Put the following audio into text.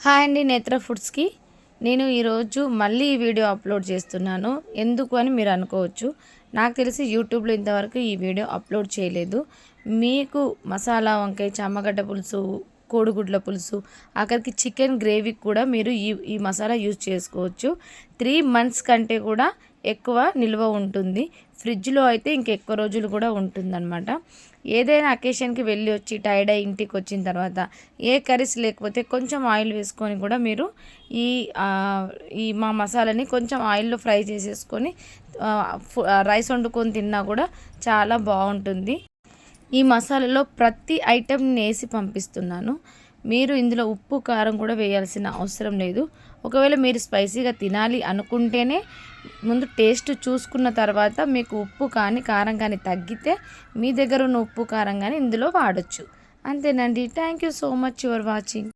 Hi అండి, నేత్ర ఫుడ్స్కి నేను ఈరోజు మళ్ళీ ఈ వీడియో అప్లోడ్ చేస్తున్నాను. ఎందుకు అని మీరు అనుకోవచ్చు. నాకు తెలిసి యూట్యూబ్లో ఇంతవరకు ఈ వీడియో అప్లోడ్ చేయలేదు. మీకు మసాలా వంకాయ, చామగడ్డ పులుసు, కోడిగుడ్ల పులుసు, ఆఖరికి చికెన్ గ్రేవీకి కూడా మీరు ఈ మసాలా యూజ్ చేసుకోవచ్చు. 3 months కంటే కూడా ఎక్కువ నిల్వ ఉంటుంది. ఫ్రిడ్జ్లో అయితే ఇంకెక్కువ రోజులు కూడా ఉంటుందన్నమాట. ఏదైనా అకేషన్కి వెళ్ళి వచ్చి టైర్డ్ అయ్యి ఇంటికి వచ్చిన తర్వాత ఏ కర్రీస్ లేకపోతే కొంచెం ఆయిల్ వేసుకొని కూడా మీరు ఈ మా మసాలాని కొంచెం ఆయిల్లో ఫ్రై చేసేసుకొని రైస్ వండుకొని తిన్నా కూడా చాలా బాగుంటుంది. ఈ మసాలాలో ప్రతి ఐటెంని వేసి పంపిస్తున్నాను. మీరు ఇందులో ఉప్పు కారం కూడా వేయాల్సిన అవసరం లేదు. ఒకవేళ మీరు స్పైసీగా తినాలి అనుకుంటేనే ముందు టేస్ట్ చూసుకున్న తర్వాత మీకు ఉప్పు కానీ కారం కానీ తగ్గితే మీ దగ్గర ఉన్న ఉప్పు కారం కానీ ఇందులో వాడచ్చు. అంతేనండి. Thank you so much your watching.